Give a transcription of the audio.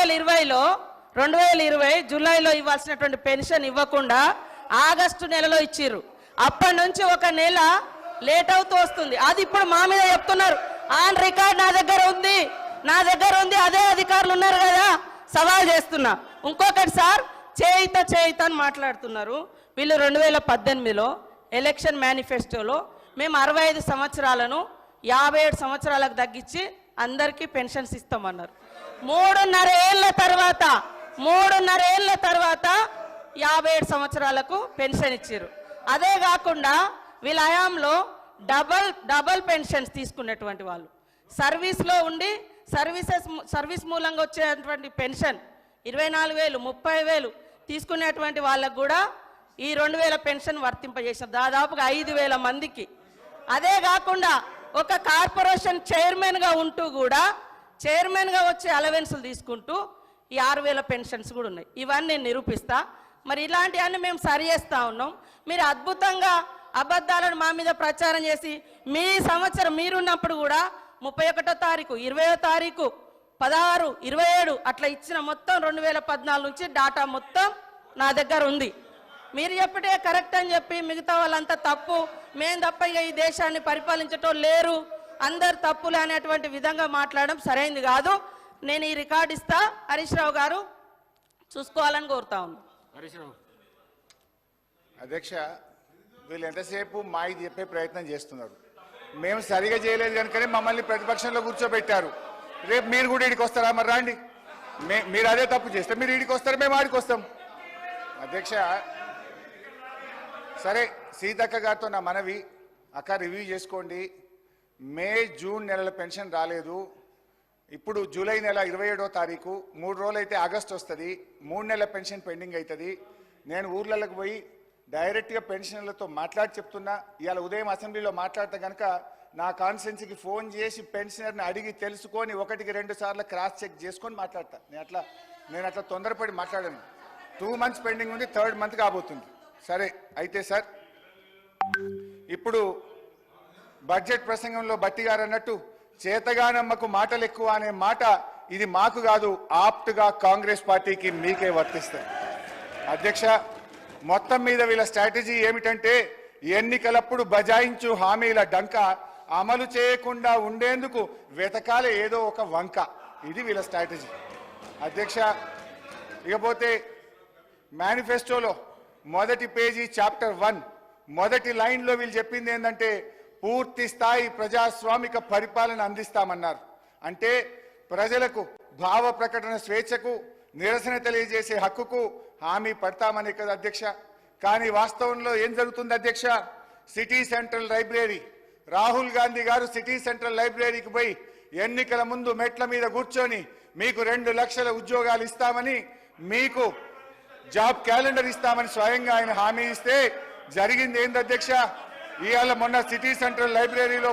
2020 జూలైలో ఇవ్వాల్సినటువంటి పెన్షన్ ఇవ్వకుండా ఆగస్టు నెలలో ఇచ్చిర్రు. అప్పటి నుంచి ఒక నెల లేట్ అవుతూ వస్తుంది. అది ఇప్పుడు మా మీద చెప్తున్నారు. ఆన్ రికార్డ్ నా దగ్గర ఉంది. అదే అధికారులు ఉన్నారు కదా, సవాల్ చేస్తున్నా. ఇంకొకటి సార్, చేయిత అని మాట్లాడుతున్నారు. వీళ్ళు 2018లో ఎలక్షన్ మేనిఫెస్టోలో మేము 65 సంవత్సరాలను 57 సంవత్సరాలకు తగ్గించి అందరికీ పెన్షన్స్ ఇస్తామన్నారు. 3.5 ఏళ్ల తర్వాత 57 సంవత్సరాలకు పెన్షన్ ఇచ్చారు. అదే కాకుండా వీళ్ళ హయాంలో డబల్ పెన్షన్స్ తీసుకున్నటువంటి వాళ్ళు, సర్వీస్లో ఉండి సర్వీస్ మూలంగా వచ్చేటువంటి పెన్షన్ 24,000 30,000 తీసుకునేటువంటి వాళ్ళకు కూడా ఈ 2,000 పెన్షన్ వర్తింపజేసారు, దాదాపుగా 5,000 మందికి. అదే కాకుండా ఒక కార్పొరేషన్ చైర్మన్గా ఉంటూ కూడా చైర్మన్గా వచ్చే అలవెన్సులు తీసుకుంటూ ఈ 6,000 పెన్షన్స్ కూడా ఉన్నాయి. ఇవన్నీ నేను నిరూపిస్తా. మరి ఇలాంటివన్నీ మేము సరి చేస్తూ ఉన్నాం. మీరు అద్భుతంగా అబద్ధాలను మా మీద ప్రచారం చేసి మీ సంవత్సరం మీరున్నప్పుడు కూడా 31వ తారీఖు 20వ తారీఖు 16 27 అట్లా ఇచ్చిన మొత్తం 2014 నుంచి డాటా మొత్తం నా దగ్గర ఉంది. మీరు చెప్పటే కరెక్ట్ అని చెప్పి మిగతా వాళ్ళంతా తప్పు, మేము తప్ప ఇక ఈ దేశాన్ని పరిపాలించటం లేరు, అందరు తప్పులు అనేటువంటి విధంగా మాట్లాడడం సరైనది కాదు. నేను ఈ రికార్డు ఇస్తా, హరీష్ రావు గారు చూసుకోవాలని కోరుతా ఉన్నాను. హరీష్ రావు. అధ్యక్ష, వీళ్ళు ఎంతసేపు మాకు చెప్పే ప్రయత్నం చేస్తున్నారు. మేము సరిగా చేయలేదు కనుకనే మమ్మల్ని ప్రతిపక్షంలో కూర్చోబెట్టారు. రేపు మీరు కూడా ఇడికి వస్తారా? మరి రాండి, మీరు అదే తప్పు చేస్తే మీరు ఇడికి వస్తారు, మేము ఆడికి వస్తాం. అధ్యక్ష, సరే, సీతక్క గారితో నా మనవి, అక్క రివ్యూ చేసుకోండి. మే జూన్ నెలల పెన్షన్ రాలేదు. ఇప్పుడు జూలై నెల 27వ తారీఖు, 3 రోజులు అయితే ఆగస్ట్ వస్తుంది, 3 నెలల పెన్షన్ పెండింగ్ అవుతుంది. నేను ఊర్లలోకి పోయి డైరెక్ట్గా పెన్షనర్లతో మాట్లాడి చెప్తున్నా. ఇవాళ ఉదయం అసెంబ్లీలో మాట్లాడితే కనుక నా కాన్స్టిట్యున్సీకి ఫోన్ చేసి పెన్షనర్ని అడిగి తెలుసుకొని 1కి 2 సార్లు క్రాస్ చెక్ చేసుకొని మాట్లాడతా. నేను అట్లా తొందరపడి మాట్లాడాను. 2 months పెండింగ్ ఉంది, 3rd month కాబోతుంది. సరే, అయితే సార్, ఇప్పుడు బడ్జెట్ ప్రసంగంలో బట్టి గారు అన్నట్టు చేతగానమ్మకు మాటలు ఎక్కువ అనే మాట ఇది మాకు కాదు, ఆప్ట్గా కాంగ్రెస్ పార్టీకి మీకే వర్తిస్తాయి. అధ్యక్ష, మొత్తం మీద వీళ్ళ స్ట్రాటజీ ఏమిటంటే ఎన్నికలప్పుడు బజాయించు హామీల డంక అమలు చేయకుండా ఉండేందుకు వెతకాలే ఏదో ఒక వంక. ఇది వీళ్ళ స్ట్రాటజీ. అధ్యక్ష, ఇకపోతే మేనిఫెస్టోలో మొదటి పేజీ చాప్టర్ 1 మొదటి లైన్లో వీళ్ళు చెప్పింది ఏంటంటే పూర్తి స్థాయి ప్రజాస్వామిక పరిపాలన అందిస్తామన్నారు. అంటే ప్రజలకు భావ ప్రకటన స్వేచ్ఛకు, నిరసన తెలియజేసే హక్కుకు హామీ పడతామనే కదా అధ్యక్ష. కానీ వాస్తవంలో ఏం జరుగుతుంది అధ్యక్ష? City central library, Rahul Gandhi గారు సిటీ సెంట్రల్ లైబ్రరీకి పోయి ఎన్నికల ముందు మెట్ల మీద కూర్చొని మీకు 2 లక్షల ఉద్యోగాలు ఇస్తామని, మీకు జాబ్ క్యాలెండర్ ఇస్తామని స్వయంగా ఆయన హామీ ఇస్తే జరిగింది ఏంది అధ్యక్ష? ఇవాళ మొన్న సిటీ సెంట్రల్ లైబ్రరీలో